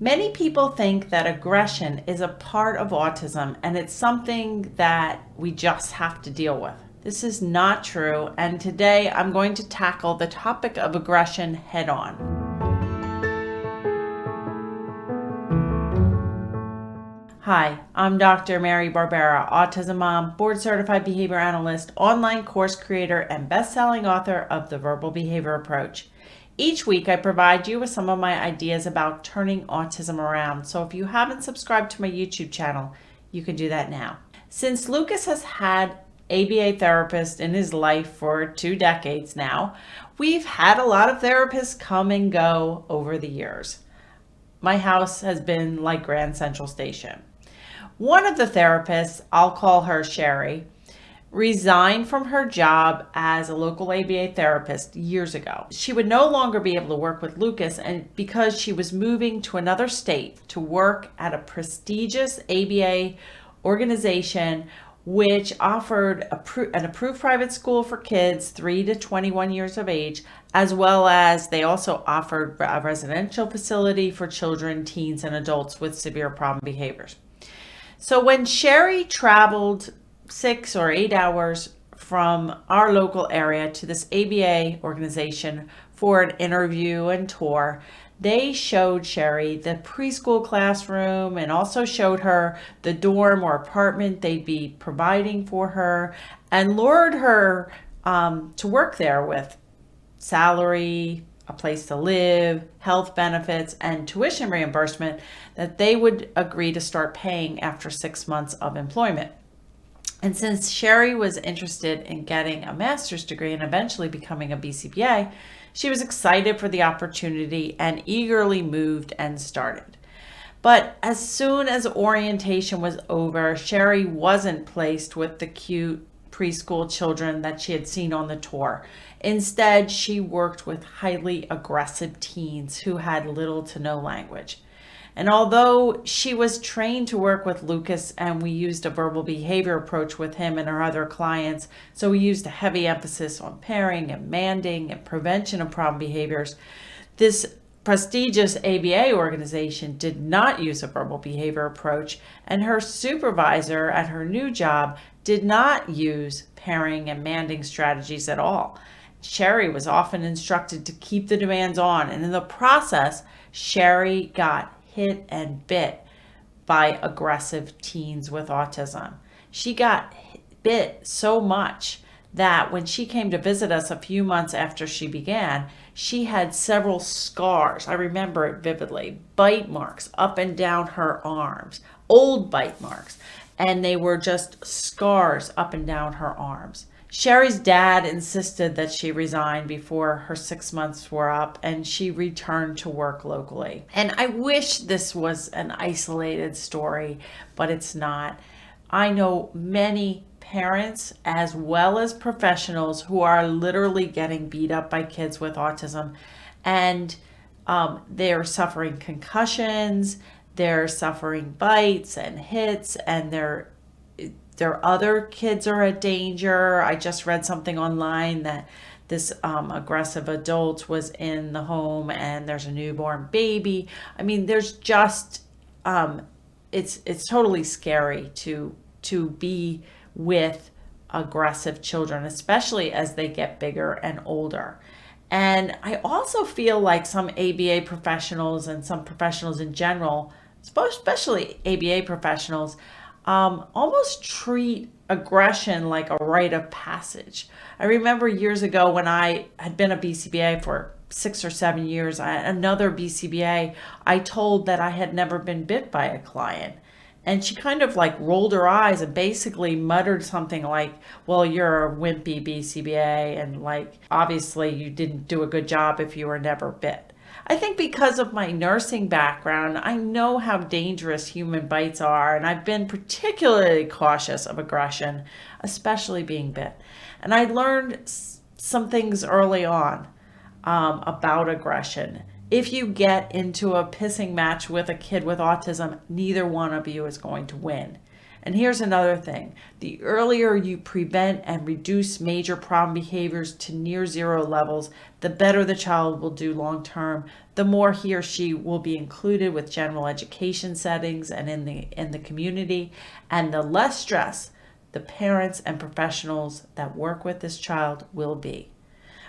Many people think that aggression is a part of autism and it's something that we just have to deal with. This is not true, and today I'm going to tackle the topic of aggression head on. Hi, I'm Dr. Mary Barbera, autism mom, board certified behavior analyst, online course creator, and best-selling author of The Verbal Behavior Approach. Each week, I provide you with some of my ideas about turning autism around. So if you haven't subscribed to my YouTube channel, you can do that now. Since Lucas has had ABA therapist in his life for 2 decades now, we've had a lot of therapists come and go over the years. My house has been like Grand Central Station. One of the therapists, I'll call her Sherry, resigned from her job as a local ABA therapist years ago. She would no longer be able to work with Lucas, and because she was moving to another state to work at a prestigious ABA organization which offered an approved private school for kids 3 to 21 years of age, as well as they also offered a residential facility for children, teens, and adults with severe problem behaviors. So when Sherry traveled 6 or 8 hours from our local area to this ABA organization for an interview and tour, they showed Sherry the preschool classroom and also showed her the dorm or apartment they'd be providing for her and lured her to work there with salary, a place to live, health benefits, and tuition reimbursement that they would agree to start paying after 6 months of employment. And since Sherry was interested in getting a master's degree and eventually becoming a BCBA, she was excited for the opportunity and eagerly moved and started. But as soon as orientation was over, Sherry wasn't placed with the cute preschool children that she had seen on the tour. Instead, she worked with highly aggressive teens who had little to no language. And although she was trained to work with Lucas and we used a verbal behavior approach with him and our other clients, so we used a heavy emphasis on pairing and manding and prevention of problem behaviors, this prestigious ABA organization did not use a verbal behavior approach, and her supervisor at her new job did not use pairing and manding strategies at all. Sherry was often instructed to keep the demands on, and in the process, Sherry got hit and bit by aggressive teens with autism. She got bit so much that when she came to visit us a few months after she began, she had several scars. I remember it vividly. Bite marks up and down her arms, old bite marks, and they were just scars up and down her arms. Sherry's dad insisted that she resign before her 6 months were up, and she returned to work locally. And I wish this was an isolated story, but it's not. I know many parents as well as professionals who are literally getting beat up by kids with autism, and they're suffering concussions, they're suffering bites and hits, and their other kids are at danger. I just read something online that this aggressive adult was in the home and there's a newborn baby. I mean, there's just it's totally scary to be with aggressive children, especially as they get bigger and older. And I also feel like some ABA professionals and some professionals in general, especially ABA professionals, almost treat aggression like a rite of passage. I remember years ago when I had been a BCBA for 6 or 7 years, another BCBA, I told that I had never been bit by a client. And she kind of like rolled her eyes and basically muttered something like, well, you're a wimpy BCBA, and like, obviously you didn't do a good job if you were never bit. I think because of my nursing background, I know how dangerous human bites are, and I've been particularly cautious of aggression, especially being bit. And I learned some things early on about aggression. If you get into a pissing match with a kid with autism, neither one of you is going to win. And here's another thing. The earlier you prevent and reduce major problem behaviors to near zero levels, the better the child will do long term, the more he or she will be included with general education settings and in the community, and the less stress the parents and professionals that work with this child will be.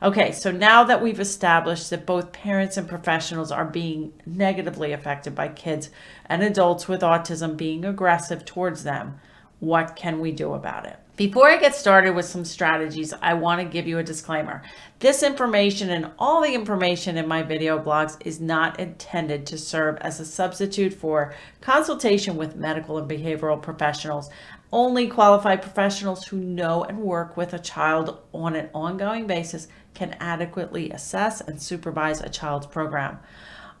Okay, so now that we've established that both parents and professionals are being negatively affected by kids and adults with autism being aggressive towards them, what can we do about it? Before I get started with some strategies, I want to give you a disclaimer. This information and all the information in my video blogs is not intended to serve as a substitute for consultation with medical and behavioral professionals. Only qualified professionals who know and work with a child on an ongoing basis can adequately assess and supervise a child's program.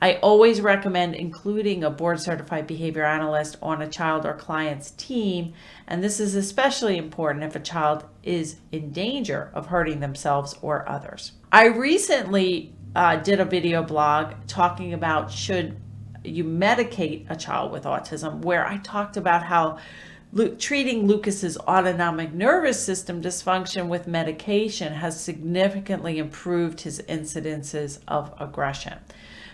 I always recommend including a board-certified behavior analyst on a child or client's team, and this is especially important if a child is in danger of hurting themselves or others. I recently did a video blog talking about should you medicate a child with autism, where I talked about how treating Lucas's autonomic nervous system dysfunction with medication has significantly improved his incidences of aggression.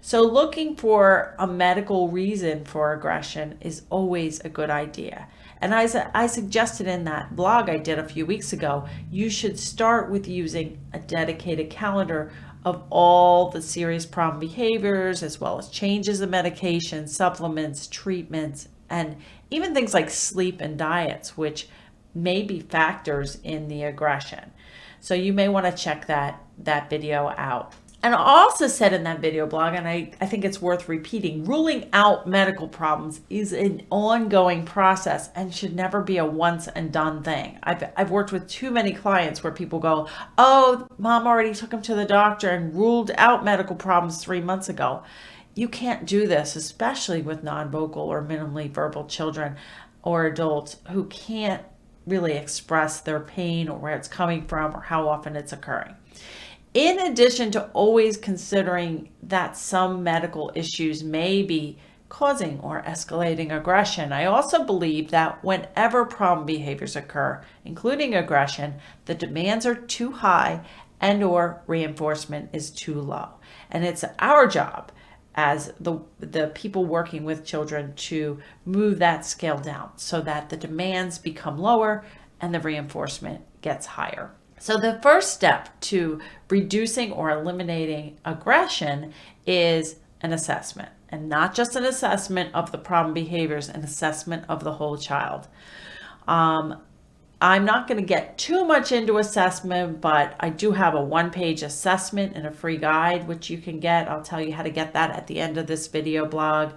So looking for a medical reason for aggression is always a good idea. And as I suggested in that blog I did a few weeks ago, you should start with using a dedicated calendar of all the serious problem behaviors, as well as changes in medication, supplements, treatments, and even things like sleep and diets, which may be factors in the aggression. So you may want to check that video out. And I also said in that video blog, and I think it's worth repeating, ruling out medical problems is an ongoing process and should never be a once and done thing. I've worked with too many clients where people go, oh, mom already took him to the doctor and ruled out medical problems 3 months ago. You can't do this, especially with non-vocal or minimally verbal children or adults who can't really express their pain or where it's coming from or how often it's occurring. In addition to always considering that some medical issues may be causing or escalating aggression, I also believe that whenever problem behaviors occur, including aggression, the demands are too high and or reinforcement is too low. And it's our job as the people working with children to move that scale down so that the demands become lower and the reinforcement gets higher. So the first step to reducing or eliminating aggression is an assessment, and not just an assessment of the problem behaviors, an assessment of the whole child. I'm not going to get too much into assessment, but I do have a 1-page assessment and a free guide, which you can get. I'll tell you how to get that at the end of this video blog.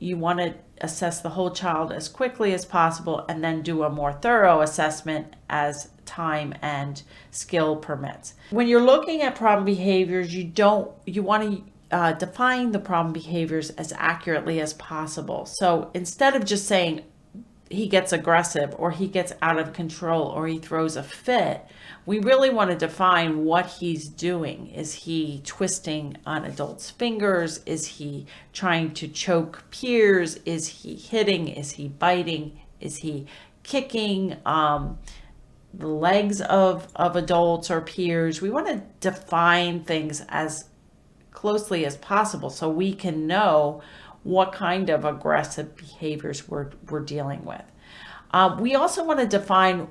You want to assess the whole child as quickly as possible and then do a more thorough assessment as time and skill permits. When you're looking at problem behaviors, you want to define the problem behaviors as accurately as possible. So instead of just saying he gets aggressive or he gets out of control or he throws a fit, we really want to define what he's doing. Is he twisting on adults' fingers? Is he trying to choke peers? Is he hitting? Is he biting? Is he kicking the legs of adults or peers? We want to define things as closely as possible so we can know what kind of aggressive behaviors we're dealing with. We also want to define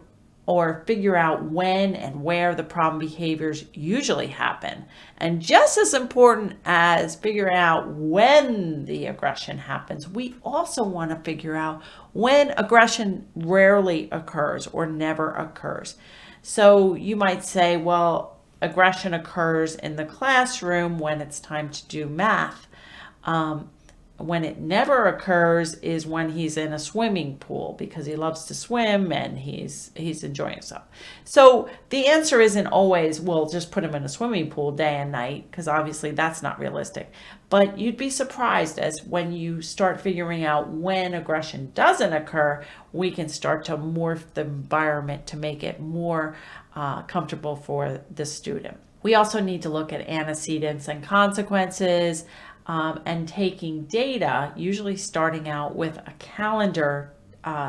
or figure out when and where the problem behaviors usually happen. And just as important as figuring out when the aggression happens, we also want to figure out when aggression rarely occurs or never occurs. So you might say, well, aggression occurs in the classroom when it's time to do math. When it never occurs is when he's in a swimming pool because he loves to swim and he's enjoying himself. So the answer isn't always, well, just put him in a swimming pool day and night, because obviously that's not realistic. But you'd be surprised as when you start figuring out when aggression doesn't occur, we can start to morph the environment to make it more comfortable for the student. We also need to look at antecedents and consequences. And taking data, usually starting out with a calendar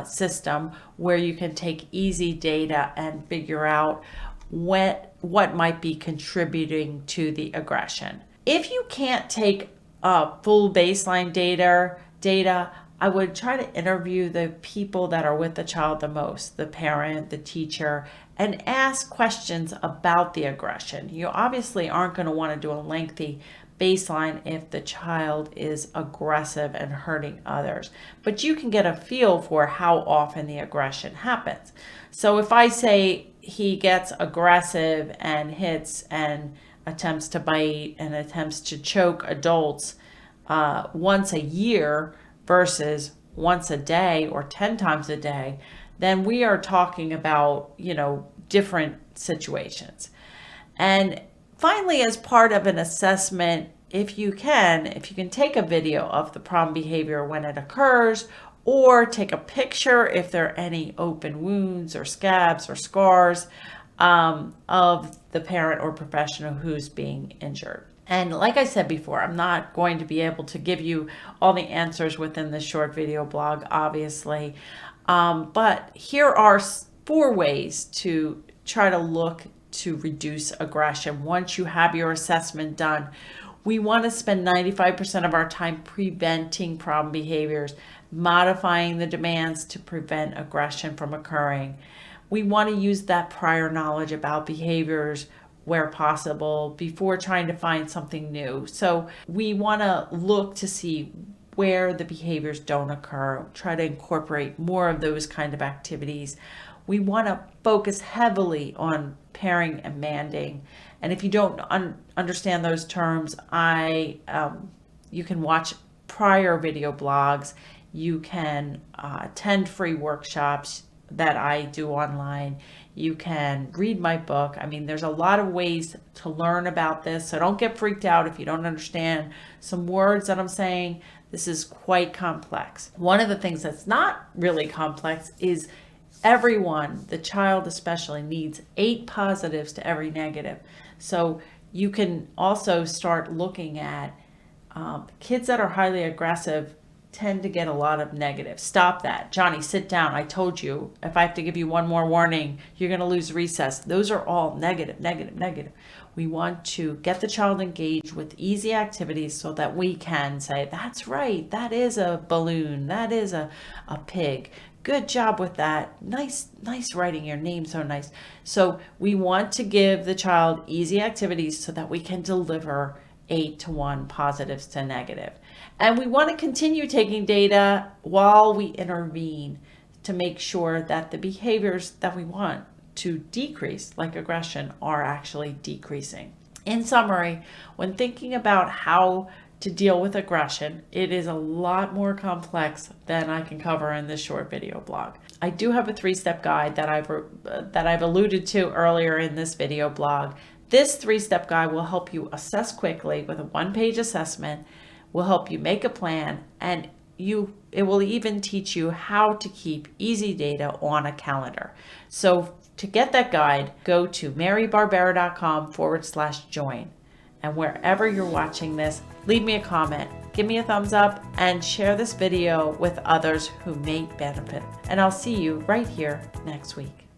system where you can take easy data and figure out what might be contributing to the aggression. If you can't take full baseline data, I would try to interview the people that are with the child the most, the parent, the teacher, and ask questions about the aggression. You obviously aren't going to want to do a lengthy baseline if the child is aggressive and hurting others, but you can get a feel for how often the aggression happens. So if I say he gets aggressive and hits and attempts to bite and attempts to choke adults once a year versus once a day or 10 times a day, then we are talking about, different situations. And finally, as part of an assessment, if you can take a video of the problem behavior when it occurs, or take a picture if there are any open wounds or scabs or scars of the parent or professional who's being injured. And like I said before, I'm not going to be able to give you all the answers within this short video blog, obviously. But here are 4 ways to try to look to reduce aggression. Once you have your assessment done, we want to spend 95% of our time preventing problem behaviors, modifying the demands to prevent aggression from occurring. We want to use that prior knowledge about behaviors where possible before trying to find something new. So we want to look to see where the behaviors don't occur, try to incorporate more of those kind of activities. We want to focus heavily on pairing and manding. And if you don't understand those terms, you can watch prior video blogs. You can attend free workshops that I do online. You can read my book. I mean, there's a lot of ways to learn about this. So don't get freaked out if you don't understand some words that I'm saying. This is quite complex. One of the things that's not really complex is everyone, the child especially, needs 8 positives to every negative. So you can also start looking at kids that are highly aggressive tend to get a lot of negatives. Stop that. Johnny, sit down. I told you, if I have to give you one more warning, you're going to lose recess. Those are all negative, negative, negative. We want to get the child engaged with easy activities so that we can say, that's right, that is a balloon, that is a pig. Good job with that. Nice writing your name, so nice. So we want to give the child easy activities so that we can deliver 8-to-1 positives to negative. And we want to continue taking data while we intervene to make sure that the behaviors that we want to decrease, like aggression, are actually decreasing. In summary, when thinking about how to deal with aggression, it is a lot more complex than I can cover in this short video blog. I do have a 3-step guide that I've alluded to earlier in this video blog. This 3-step guide will help you assess quickly with a 1-page assessment, will help you make a plan, and it will even teach you how to keep easy data on a calendar. So to get that guide, go to marybarbera.com/join. And wherever you're watching this, leave me a comment, give me a thumbs up, and share this video with others who may benefit. And I'll see you right here next week.